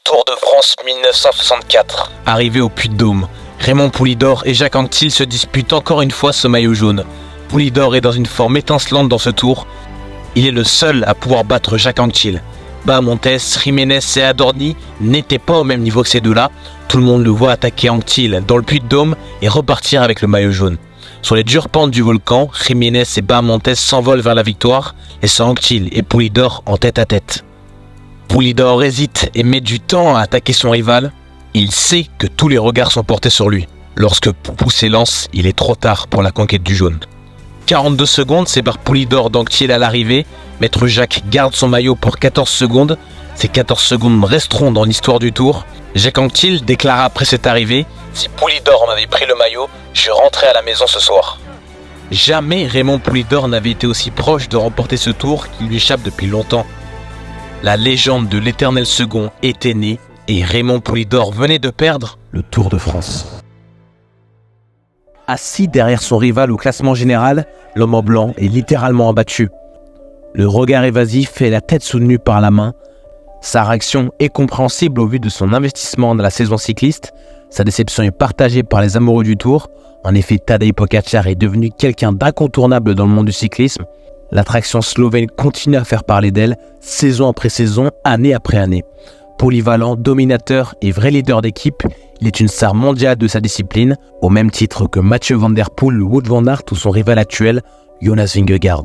Tour de France 1964. Arrivé au Puy-de-Dôme, Raymond Poulidor et Jacques Anquetil se disputent encore une fois ce maillot jaune. Poulidor est dans une forme étincelante dans ce tour. Il est le seul à pouvoir battre Jacques Anquetil. Bahamontes, Jiménez et Adorni n'étaient pas au même niveau que ces deux-là. Tout le monde le voit attaquer Anquetil dans le Puy-de-Dôme et repartir avec le maillot jaune. Sur les dures pentes du volcan, Jiménez et Bahamontes s'envolent vers la victoire, laissant Anquetil et Poulidor en tête à tête. Poulidor hésite et met du temps à attaquer son rival. Il sait que tous les regards sont portés sur lui. Lorsque Poupou s'élance, il est trop tard pour la conquête du jaune. 42 secondes séparent Poulidor d'Anquetil à l'arrivée. Maître Jacques garde son maillot pour 14 secondes. Ces 14 secondes resteront dans l'histoire du tour. Jacques Anquetil déclara après cette arrivée « Si Poulidor m'avait pris le maillot, je rentrais à la maison ce soir ». Jamais Raymond Poulidor n'avait été aussi proche de remporter ce tour qui lui échappe depuis longtemps. La légende de l'Éternel Second était née et Raymond Poulidor venait de perdre le Tour de France. Assis derrière son rival au classement général, l'homme en blanc est littéralement abattu. Le regard évasif et la tête soutenue par la main. Sa réaction est compréhensible au vu de son investissement dans la saison cycliste. Sa déception est partagée par les amoureux du Tour. En effet, Tadej Pogačar est devenu quelqu'un d'incontournable dans le monde du cyclisme. L'attraction slovène continue à faire parler d'elle, saison après saison, année après année. Polyvalent, dominateur et vrai leader d'équipe, il est une star mondiale de sa discipline, au même titre que Mathieu Van Der Poel, Wout van Aert ou son rival actuel, Jonas Vingegaard.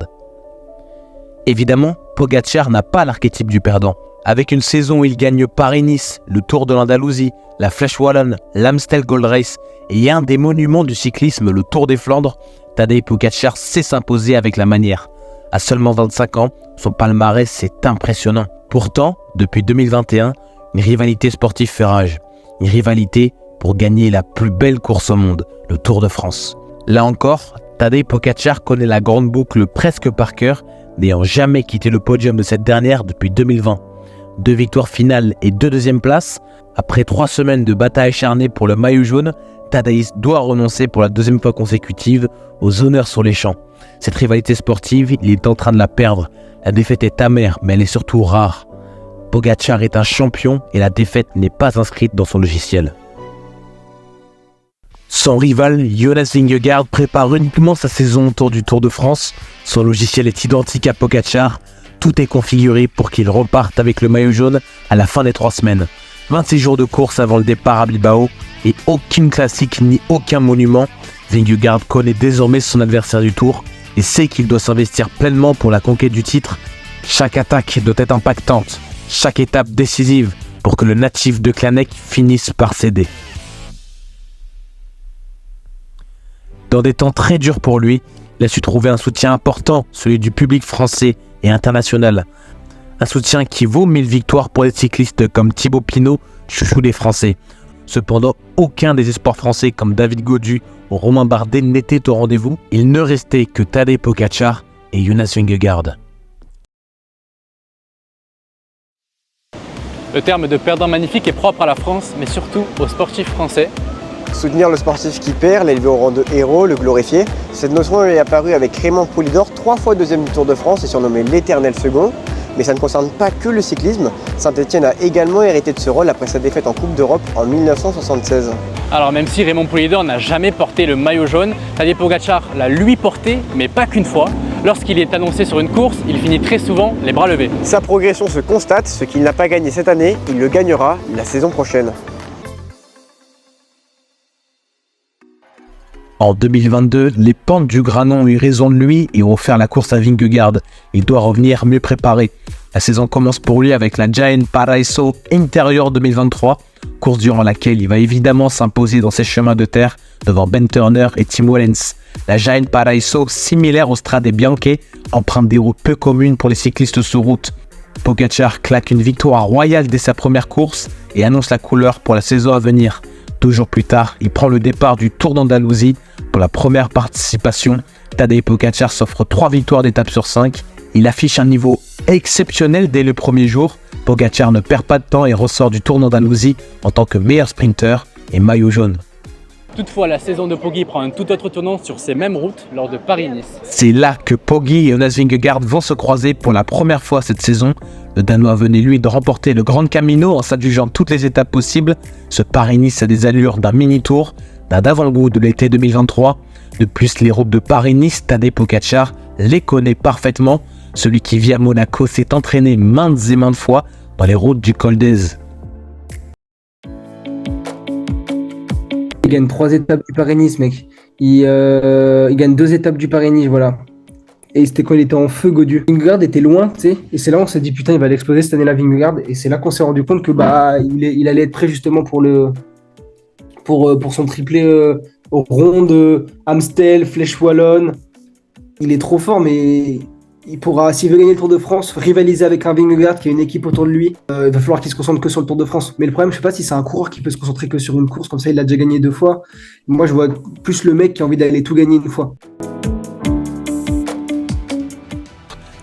Évidemment, Pogačar n'a pas l'archétype du perdant. Avec une saison où il gagne Paris-Nice, le Tour de l'Andalousie, la Flèche Wallonne, l'Amstel Gold Race et un des monuments du cyclisme, le Tour des Flandres, Tadej Pogačar sait s'imposer avec la manière. À seulement 25 ans, son palmarès est impressionnant. Pourtant, depuis 2021, une rivalité sportive fait rage. Une rivalité pour gagner la plus belle course au monde, le Tour de France. Là encore, Tadej Pogačar connaît la grande boucle presque par cœur, n'ayant jamais quitté le podium de cette dernière depuis 2020. 2 victoires finales et 2 deuxièmes places. Après 3 semaines de bataille acharnée pour le maillot jaune, Tadej doit renoncer pour la 2e fois consécutive aux honneurs sur les champs. Cette rivalité sportive, il est en train de la perdre. La défaite est amère, mais elle est surtout rare. Pogačar est un champion et la défaite n'est pas inscrite dans son logiciel. Son rival, Jonas Vingegaard, prépare uniquement sa saison autour du Tour de France. Son logiciel est identique à Pogačar. Tout est configuré pour qu'il reparte avec le maillot jaune à la fin des 3 semaines. 26 jours de course avant le départ à Bilbao et aucune classique ni aucun monument. Vingegaard connaît désormais son adversaire du Tour et sait qu'il doit s'investir pleinement pour la conquête du titre. Chaque attaque doit être impactante, chaque étape décisive pour que le natif de Clanec finisse par céder. Dans des temps très durs pour lui, il a su trouver un soutien important, celui du public français et international. Un soutien qui vaut 1000 victoires pour des cyclistes comme Thibaut Pinot, chouchou des Français. Cependant, aucun des espoirs français comme David Gaudu ou Romain Bardet n'était au rendez-vous. Il ne restait que Tadej Pogačar et Jonas Vingegaard. Le terme de perdant magnifique est propre à la France, mais surtout aux sportifs français. Soutenir le sportif qui perd, l'élever au rang de héros, le glorifier. Cette notion est apparue avec Raymond Poulidor, 3 fois 2e du Tour de France et surnommé l'Éternel Second. Mais ça ne concerne pas que le cyclisme. Saint-Etienne a également hérité de ce rôle après sa défaite en Coupe d'Europe en 1976. Alors même si Raymond Poulidor n'a jamais porté le maillot jaune, Tadej Pogačar l'a lui porté, mais pas qu'une fois. Lorsqu'il est annoncé sur une course, il finit très souvent les bras levés. Sa progression se constate, ce qu'il n'a pas gagné cette année, il le gagnera la saison prochaine. En 2022, les pentes du Granon ont eu raison de lui et ont offert la course à Vingegaard. Il doit revenir mieux préparé. La saison commence pour lui avec la Jaén Paraíso Interior 2023, course durant laquelle il va évidemment s'imposer dans ses chemins de terre devant Ben Turner et Tim Wellens. La Jaén Paraíso, similaire au Strade Bianche, emprunte des routes peu communes pour les cyclistes sur route. Pogačar claque une victoire royale dès sa première course et annonce la couleur pour la saison à venir. 2 jours plus tard, il prend le départ du Tour d'Andalousie. Pour la première participation, Tadej Pogačar s'offre 3 victoires d'étape sur 5. Il affiche un niveau exceptionnel dès le premier jour. Pogačar ne perd pas de temps et ressort du Tour d'Andalousie en tant que meilleur sprinter et maillot jaune. Toutefois, la saison de Poggi prend un tout autre tournant sur ces mêmes routes lors de Paris-Nice. C'est là que Poggi et Jonas Vingegaard vont se croiser pour la première fois cette saison. Le Danois venait lui de remporter le Grand Camino en s'adjugeant toutes les étapes possibles. Ce Paris-Nice a des allures d'un mini-tour, d'un avant-goût de l'été 2023. De plus, les routes de Paris-Nice, Tadej Pogačar les connaît parfaitement. Celui qui vit à Monaco s'est entraîné maintes et maintes fois dans les routes du Col d'Èze. Il gagne 3 étapes du Paris-Nice, mec. Il gagne 2 étapes du Paris-Nice, voilà. Et c'était quand il était en feu, Gaudu. Vingegaard était loin, tu sais. Et c'est là où on s'est dit, putain, il va l'exploser cette année-là, Vingegaard. Et c'est là qu'on s'est rendu compte que il allait être prêt justement pour son triplé ronde, Amstel, Flèche Wallonne. Il est trop fort, mais il pourra, s'il veut gagner le Tour de France, rivaliser avec un Vingegaard qui a une équipe autour de lui. Il va falloir qu'il se concentre que sur le Tour de France. Mais le problème, je sais pas si c'est un coureur qui peut se concentrer que sur une course, comme ça il l'a déjà gagné 2 fois. Moi, je vois plus le mec qui a envie d'aller tout gagner une fois.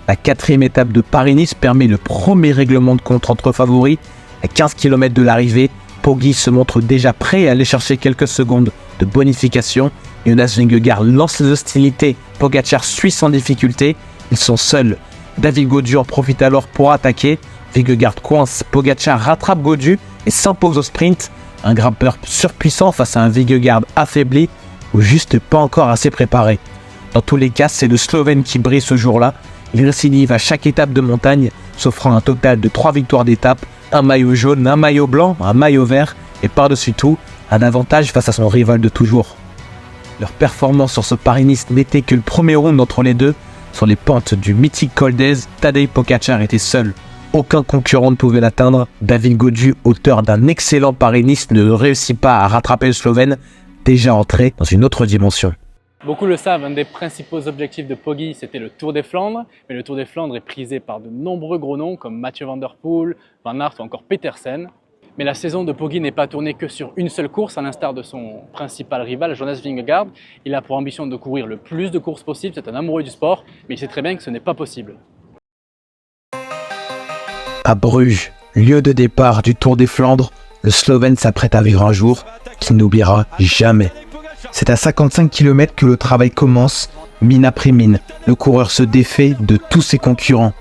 La 4e étape de Paris-Nice permet le premier règlement de compte entre favoris. À 15 km de l'arrivée, Poggi se montre déjà prêt à aller chercher quelques secondes de bonification. Jonas Vingegaard lance les hostilités. Pogačar suit sans difficulté. Ils sont seuls. David Gaudu en profite alors pour attaquer. Vingegaard coince, Pogačar rattrape Gaudu et s'impose au sprint. Un grimpeur surpuissant face à un Vingegaard affaibli ou juste pas encore assez préparé. Dans tous les cas, c'est le Slovène qui brille ce jour-là. Il récidive à chaque étape de montagne, s'offrant un total de 3 victoires d'étape, un maillot jaune, un maillot blanc, un maillot vert et par-dessus tout, un avantage face à son rival de toujours. Leur performance sur ce Paris-Nice n'était que le premier round entre les deux. Sur les pentes du mythique Col d'Èze, Tadej Pogačar était seul. Aucun concurrent ne pouvait l'atteindre. David Gaudu, auteur d'un excellent Paris-Nice, ne réussit pas à rattraper le Slovène, déjà entré dans une autre dimension. Beaucoup le savent, un des principaux objectifs de Poggi, c'était le Tour des Flandres. Mais le Tour des Flandres est prisé par de nombreux gros noms comme Mathieu Van Der Poel, Van Aert ou encore Petersen. Mais la saison de Poggi n'est pas tournée que sur une seule course, à l'instar de son principal rival, Jonas Vingegaard. Il a pour ambition de courir le plus de courses possible, c'est un amoureux du sport, mais il sait très bien que ce n'est pas possible. À Bruges, lieu de départ du Tour des Flandres, le Slovène s'apprête à vivre un jour qu'il n'oubliera jamais. C'est à 55 km que le travail commence, mine après mine. Le coureur se défait de tous ses concurrents.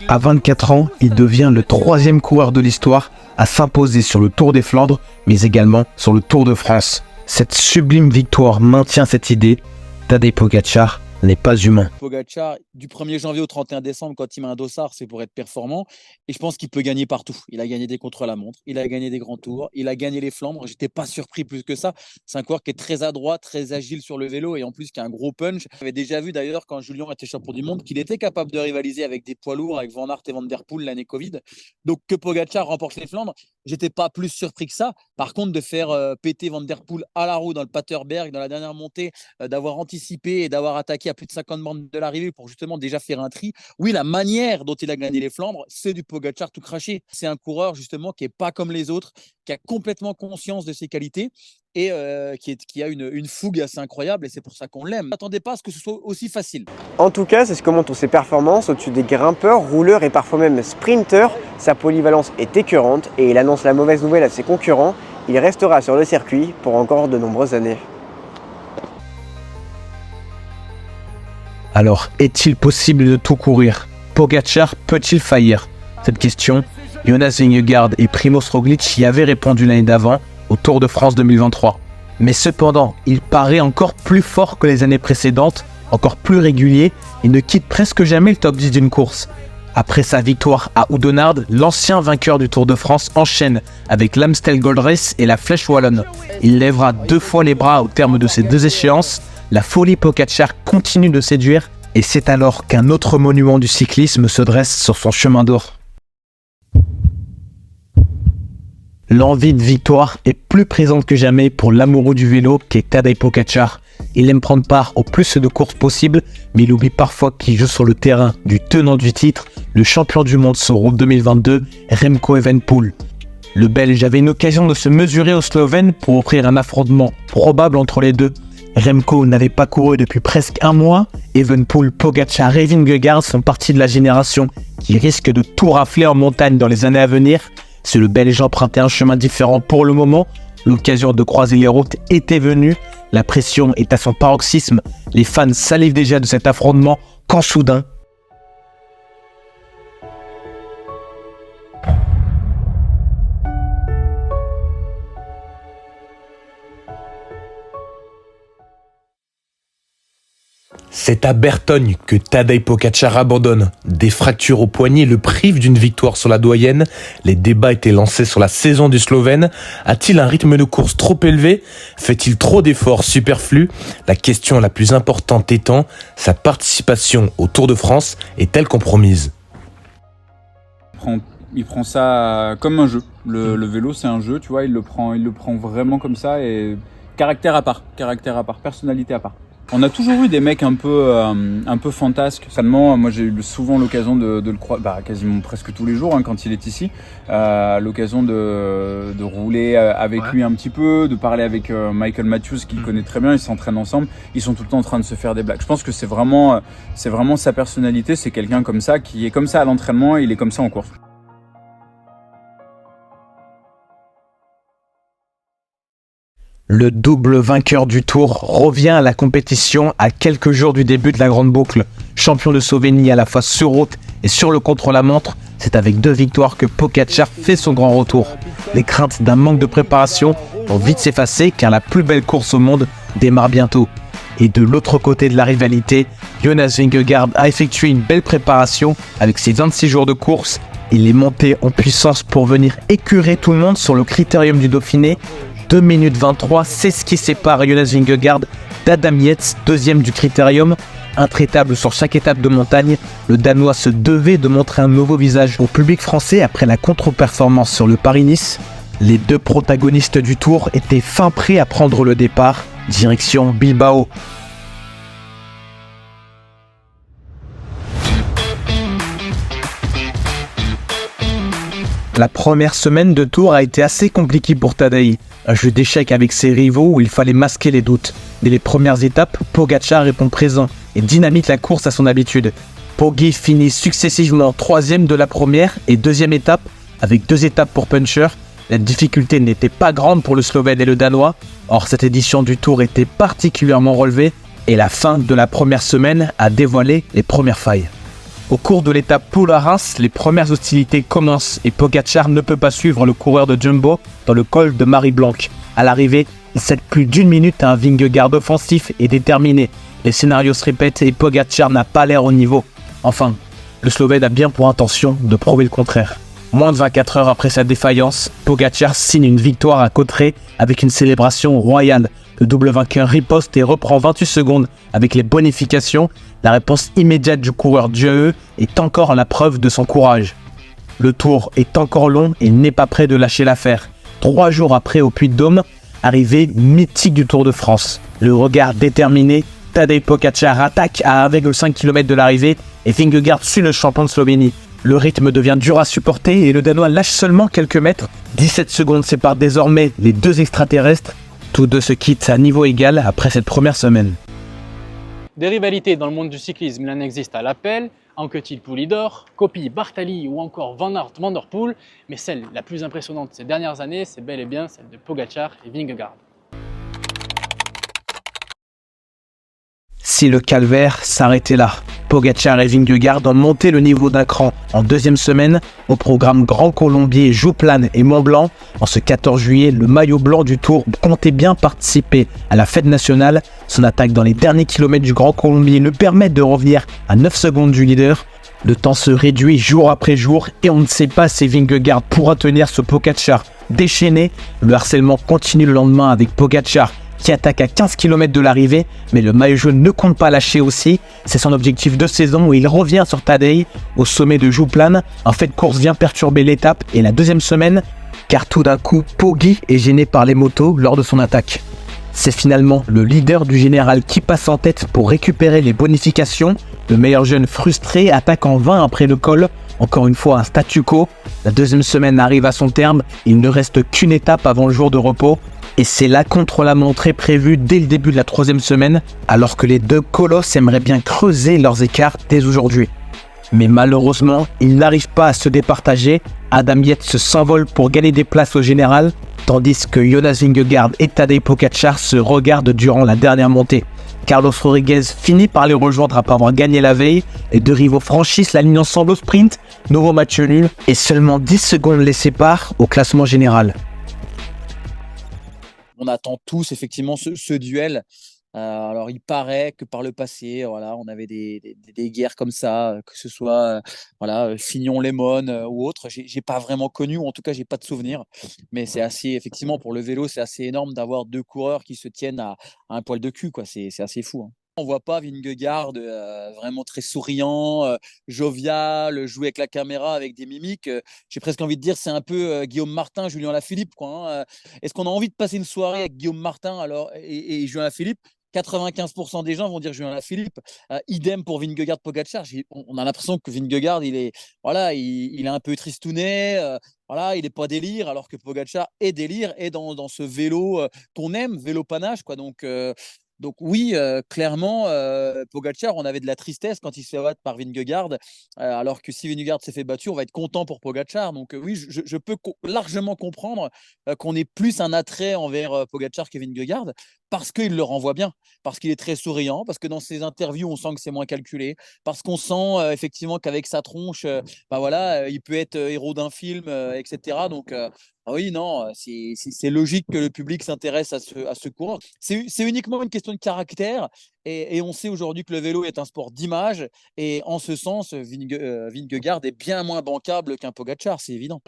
À 24 ans, il devient le 3e coureur de l'histoire à s'imposer sur le Tour des Flandres, mais également sur le Tour de France. Cette sublime victoire maintient cette idée. Tadej Pogačar n'est pas humain. Pogačar, du 1er janvier au 31 décembre, quand il met un dossard, c'est pour être performant. Et je pense qu'il peut gagner partout. Il a gagné des contre-la-montre, il a gagné des grands tours, il a gagné les Flandres. J'étais pas surpris plus que ça. C'est un coureur qui est très adroit, très agile sur le vélo et en plus qui a un gros punch. J'avais déjà vu d'ailleurs quand Julien était champion du monde qu'il était capable de rivaliser avec des poids lourds, avec Van Aert et Van Der Poel l'année Covid. Donc que Pogačar remporte les Flandres, j'étais pas plus surpris que ça. Par contre, de faire péter Van Der Poel à la roue dans le Paterberg, dans la dernière montée, d'avoir anticipé et d'avoir attaqué à plus de 50 bornes de l'arrivée pour justement déjà faire un tri. Oui, la manière dont il a gagné les Flandres, c'est du Pogačar tout craché. C'est un coureur justement qui n'est pas comme les autres, qui a complètement conscience de ses qualités et qui a une fougue assez incroyable et c'est pour ça qu'on l'aime. N'attendez pas à ce que ce soit aussi facile. En tout cas, c'est ce que montrent ses performances au-dessus des grimpeurs, rouleurs et parfois même sprinteurs. Sa polyvalence est écœurante et il annonce la mauvaise nouvelle à ses concurrents. Il restera sur le circuit pour encore de nombreuses années. Alors, est-il possible de tout courir? Pogačar peut-il faillir? Cette question, Jonas Vingegaard et Primož Roglič y avaient répondu l'année d'avant au Tour de France 2023. Mais cependant, il paraît encore plus fort que les années précédentes, encore plus régulier, et ne quitte presque jamais le top 10 d'une course. Après sa victoire à Oudenaarde, l'ancien vainqueur du Tour de France enchaîne avec l'Amstel Gold Race et la Flèche Wallonne. Il lèvera 2 fois les bras au terme de ces 2 échéances. La folie Pogačar continue de séduire et c'est alors qu'un autre monument du cyclisme se dresse sur son chemin d'or. L'envie de victoire est plus présente que jamais pour l'amoureux du vélo qu'est Tadej Pogačar. Il aime prendre part au plus de courses possibles, mais il oublie parfois qu'il joue sur le terrain du tenant du titre, le champion du monde sur route 2022, Remco Evenepoel. Le Belge avait une occasion de se mesurer aux Slovènes pour offrir un affrontement probable entre les deux. Remco n'avait pas couru depuis presque un mois. Evenepoel, Pogačar et Vingegaard sont partie de la génération qui risque de tout rafler en montagne dans les années à venir. Si le Belge empruntait un chemin différent pour le moment, L'occasion de croiser les routes était venue, la pression est à son paroxysme, les fans salivent déjà de cet affrontement quand soudain, c'est à Bertogne que Tadej Pogačar abandonne. Des fractures au poignet le privent d'une victoire sur la doyenne. Les débats étaient lancés sur la saison du Slovène. A-t-il un rythme de course trop élevé ? Fait-il trop d'efforts superflus ? La question la plus importante étant, sa participation au Tour de France est-elle compromise ? Il prend ça comme un jeu. Le vélo, c'est un jeu, tu vois, il le prend vraiment comme ça et caractère à part, personnalité à part. On a toujours eu des mecs un peu fantasques. Seulement, moi j'ai eu souvent l'occasion de le croiser, quasiment presque tous les jours quand il est ici. L'occasion de rouler avec lui un petit peu, de parler avec Michael Matthews qu'il connaît très bien, ils s'entraînent ensemble. Ils sont tout le temps en train de se faire des blagues. Je pense que c'est vraiment sa personnalité, c'est quelqu'un comme ça, qui est comme ça à l'entraînement, il est comme ça en course. Le double vainqueur du Tour revient à la compétition à quelques jours du début de la grande boucle. Champion de Slovénie à la fois sur route et sur le contre-la-montre, c'est avec 2 victoires que Pogačar fait son grand retour. Les craintes d'un manque de préparation vont vite s'effacer car la plus belle course au monde démarre bientôt. Et de l'autre côté de la rivalité, Jonas Vingegaard a effectué une belle préparation avec ses 26 jours de course. Il est monté en puissance pour venir écurer tout le monde sur le critérium du Dauphiné. 2 minutes 23, c'est ce qui sépare Jonas Vingegaard d'Adam Yates, deuxième du critérium. Intraitable sur chaque étape de montagne, le Danois se devait de montrer un nouveau visage au public français après la contre-performance sur le Paris-Nice. Les 2 protagonistes du Tour étaient fin prêts à prendre le départ, direction Bilbao. La première semaine de Tour a été assez compliquée pour Tadej. Un jeu d'échecs avec ses rivaux où il fallait masquer les doutes. Dès les premières étapes, Pogačar répond présent et dynamite la course à son habitude. Poggi finit successivement 3e de la première et 2e étape avec 2 étapes pour Puncher. La difficulté n'était pas grande pour le Slovène et le Danois. Or, cette édition du Tour était particulièrement relevée et la fin de la première semaine a dévoilé les premières failles. Au cours de l'étape Pau à Reims, les premières hostilités commencent et Pogačar ne peut pas suivre le coureur de Jumbo dans le col de Marie-Blanc. À l'arrivée, il cède plus d'1 minute à un Vingegaard offensif et déterminé. Les scénarios se répètent et Pogačar n'a pas l'air au niveau. Enfin, le Slovène a bien pour intention de prouver le contraire. Moins de 24 heures après sa défaillance, Pogačar signe une victoire à Cotteret avec une célébration royale. Le double vainqueur riposte et reprend 28 secondes avec les bonifications. La réponse immédiate du coureur Dieu est encore la preuve de son courage. Le Tour est encore long et il n'est pas prêt de lâcher l'affaire. 3 jours après au Puy-de-Dôme, arrivée mythique du Tour de France. Le regard déterminé, Tadej Pogačar attaque à 1,5 km de l'arrivée et Vingegaard suit le champion de Slovénie. Le rythme devient dur à supporter et le Danois lâche seulement quelques mètres. 17 secondes séparent désormais les 2 extraterrestres. Tous 2 se quittent à niveau égal après cette première semaine. Des rivalités dans le monde du cyclisme, il en existe à l'appel, Anquetil-Poulidor, Coppi, Bartali ou encore Van Aert, Van der Poel, mais celle la plus impressionnante ces dernières années, c'est bel et bien celle de Pogačar et Vingegaard. Si le calvaire s'arrêtait là, Pogačar et Vingegaard ont monté le niveau d'un cran. En 2e semaine, au programme Grand Colombier, Jouplane et Mont-Blanc, en ce 14 juillet, le maillot blanc du Tour comptait bien participer à la fête nationale. Son attaque dans les derniers kilomètres du Grand Colombier le permet de revenir à 9 secondes du leader. Le temps se réduit jour après jour et on ne sait pas si Vingegaard pourra tenir ce Pogačar déchaîné. Le harcèlement continue le lendemain avec Pogačar qui attaque à 15 km de l'arrivée, mais le maillot jaune ne compte pas lâcher aussi. C'est son objectif de saison où il revient sur Tadej au sommet de Jouplane. Un fait de course vient perturber l'étape et la 2e semaine, car tout d'un coup, Poggi est gêné par les motos lors de son attaque. C'est finalement le leader du général qui passe en tête pour récupérer les bonifications. Le meilleur jeune frustré attaque en vain après le col. Encore une fois un statu quo. La 2e semaine arrive à son terme. Il ne reste qu'une étape avant le jour de repos. Et c'est la contre-la-montre prévue dès le début de la 3e semaine, alors que les 2 colosses aimeraient bien creuser leurs écarts dès aujourd'hui. Mais malheureusement, il n'arrive pas à se départager. Adam Yates s'envole pour gagner des places au général, tandis que Jonas Vingegaard et Tadej Pogačar se regardent durant la dernière montée. Carlos Rodriguez finit par les rejoindre après avoir gagné la veille. Les deux rivaux franchissent la ligne ensemble au sprint, nouveau match nul, et seulement 10 secondes les séparent au classement général. On attend tous effectivement ce duel. Alors, il paraît que par le passé, voilà, on avait des guerres comme ça, que ce soit voilà, Fignon-Lemon ou autre. J'ai pas vraiment connu, ou en tout cas, j'ai pas de souvenir. Mais c'est assez, effectivement, pour le vélo, c'est assez énorme d'avoir deux coureurs qui se tiennent à un poil de cul, quoi. C'est assez fou, hein. On voit pas Vingegaard vraiment très souriant, jovial, jouer avec la caméra, avec des mimiques. J'ai presque envie de dire, c'est un peu Guillaume Martin, Julien Alaphilippe, quoi, hein. Est-ce qu'on a envie de passer une soirée avec Guillaume Martin alors, et Julien Alaphilippe? 95% des gens vont dire Julien Alaphilippe. Idem pour Vingegaard Pogačar. On a l'impression que Vingegaard, il est un peu tristounet. Voilà, il n'est pas délire, alors que Pogačar est délire et dans ce vélo qu'on aime, vélo panache, quoi. Donc oui, clairement, Pogačar, on avait de la tristesse quand il se fait battre par Vingegaard, alors que si Vingegaard s'est fait battre, on va être content pour Pogačar. Donc oui, je peux largement comprendre qu'on ait plus un attrait envers Pogačar que Vingegaard, parce qu'il le renvoie bien, parce qu'il est très souriant, parce que dans ses interviews, on sent que c'est moins calculé, parce qu'on sent effectivement qu'avec sa tronche, voilà, il peut être héros d'un film, etc. Donc oui, non, c'est logique que le public s'intéresse à ce coureur. C'est uniquement une question de caractère, et on sait aujourd'hui que le vélo est un sport d'image, et en ce sens, Vingegaard est bien moins bancable qu'un Pogačar, c'est évident.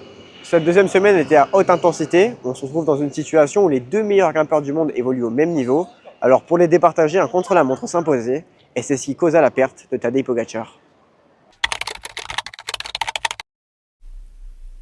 Cette deuxième semaine était à haute intensité. On se retrouve dans une situation où les deux meilleurs grimpeurs du monde évoluent au même niveau. Alors pour les départager, un contre-la-montre s'imposait, et c'est ce qui causa la perte de Tadej Pogačar.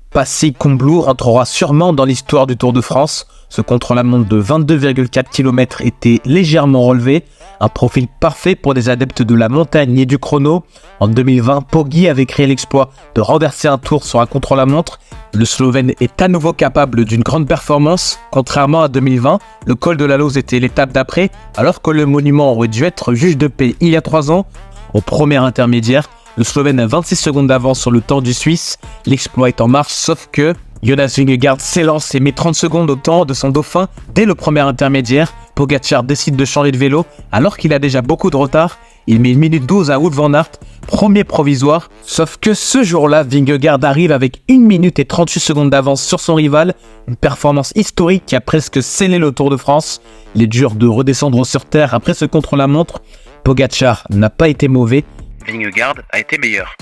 Passy Combloux rentrera sûrement dans l'histoire du Tour de France. Ce contre-la-montre de 22,4 km était légèrement relevé, un profil parfait pour des adeptes de la montagne et du chrono. En 2020, Poggi avait créé l'exploit de renverser un tour sur un contre-la-montre. Le Slovène est à nouveau capable d'une grande performance. Contrairement à 2020, le col de la Lose était l'étape d'après, alors que le monument aurait dû être juge de paix il y a 3 ans. Au premier intermédiaire, le Slovène a 26 secondes d'avance sur le temps du Suisse. L'exploit est en marche, sauf que Jonas Vingegaard s'élance et met 30 secondes au temps de son dauphin dès le premier intermédiaire. Pogačar décide de changer de vélo alors qu'il a déjà beaucoup de retard. Il met 1 minute 12 à Wout van Aert, premier provisoire. Sauf que ce jour-là, Vingegaard arrive avec 1 minute et 38 secondes d'avance sur son rival. Une performance historique qui a presque scellé le Tour de France. Il est dur de redescendre sur terre après ce contre-la-montre. Pogačar n'a pas été mauvais. Vingegaard a été meilleur.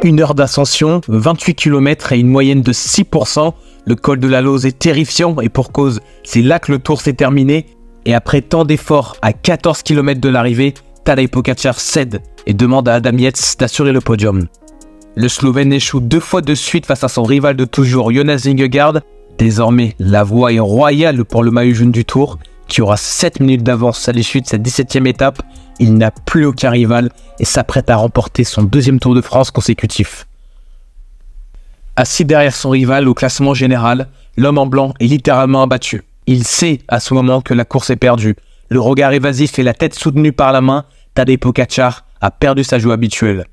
Une heure d'ascension, 28 km et une moyenne de 6%. Le col de la Lose est terrifiant et pour cause, c'est là que le tour s'est terminé. Et après tant d'efforts à 14 km de l'arrivée, Tadej Pogačar cède et demande à Adam Yates d'assurer le podium. Le Slovène échoue 2 fois de suite face à son rival de toujours, Jonas Vingegaard. Désormais, la voie est royale pour le maillot jaune du Tour, qui aura 7 minutes d'avance à l'issue de cette 17e étape. Il n'a plus aucun rival et s'apprête à remporter son 2e Tour de France consécutif. Assis derrière son rival au classement général, l'homme en blanc est littéralement abattu. Il sait à ce moment que la course est perdue. Le regard évasif et la tête soutenue par la main, Tadej Pogačar a perdu sa joie habituelle.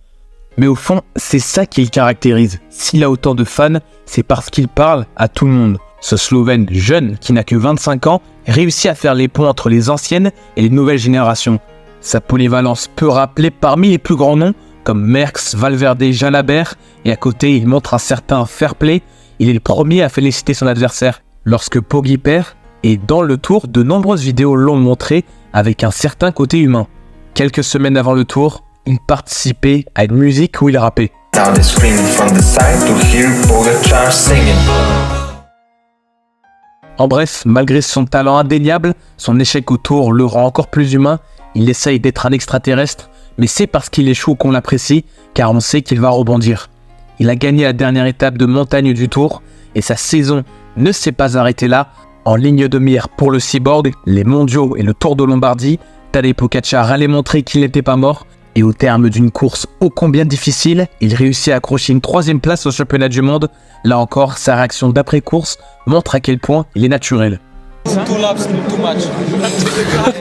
Mais au fond, c'est ça qui le caractérise. S'il a autant de fans, c'est parce qu'il parle à tout le monde. Ce Slovène jeune, qui n'a que 25 ans, réussit à faire les ponts entre les anciennes et les nouvelles générations. Sa polyvalence peut rappeler parmi les plus grands noms, comme Merckx, Valverde, Jalabert, et à côté, il montre un certain fair play. Il est le premier à féliciter son adversaire lorsque Poggi perd, et dans le Tour, de nombreuses vidéos l'ont montré avec un certain côté humain. Quelques semaines avant le Tour, il participait à une musique où il rappait. En bref, malgré son talent indéniable, son échec au Tour le rend encore plus humain. Il essaye d'être un extraterrestre, mais c'est parce qu'il échoue qu'on l'apprécie, car on sait qu'il va rebondir. Il a gagné la dernière étape de montagne du Tour, et sa saison ne s'est pas arrêtée là. En ligne de mire pour le Cyborg, les mondiaux et le Tour de Lombardie, Tadej Pogačar allait montrer qu'il n'était pas mort. Et au terme d'une course ô combien difficile, il réussit à accrocher une 3e place au championnat du monde. Là encore, sa réaction d'après-course montre à quel point il est naturel. Two laps too much.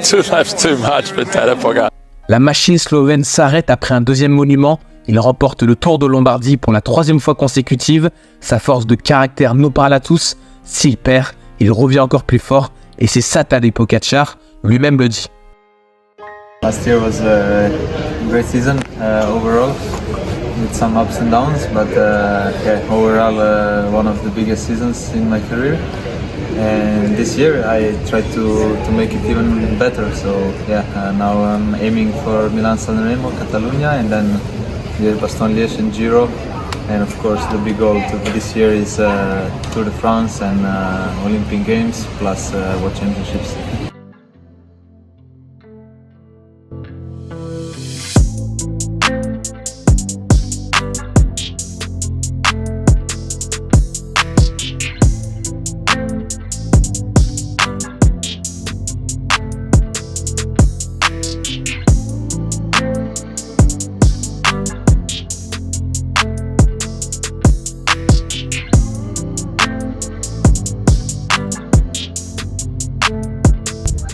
Two laps too much for Tadej Pogacar. La machine slovène s'arrête après un deuxième monument. Il remporte le Tour de Lombardie pour la 3e fois consécutive. Sa force de caractère nous parle à tous. S'il perd, il revient encore plus fort. Et c'est ça Tadej Pogacar, lui-même le dit. Last year was a great season overall, with some ups and downs, but overall one of the biggest seasons in my career. And this year I tried to make it even better. So now I'm aiming for Milan-San Remo, Catalonia, and then the Bastogne-Liège and Giro. And of course the big goal this year is Tour de France and Olympic Games plus World Championships.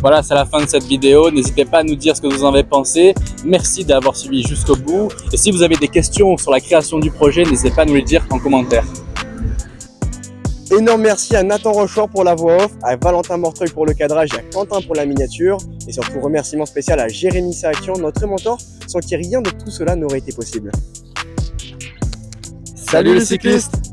Voilà, c'est la fin de cette vidéo. N'hésitez pas à nous dire ce que vous en avez pensé. Merci d'avoir suivi jusqu'au bout. Et si vous avez des questions sur la création du projet, n'hésitez pas à nous les dire en commentaire. Énorme merci à Nathan Rochefort pour la voix off, à Valentin Mortreuil pour le cadrage et à Quentin pour la miniature. Et surtout remerciement spécial à Jérémy Saakian, notre mentor, sans qui rien de tout cela n'aurait été possible. Salut les cyclistes!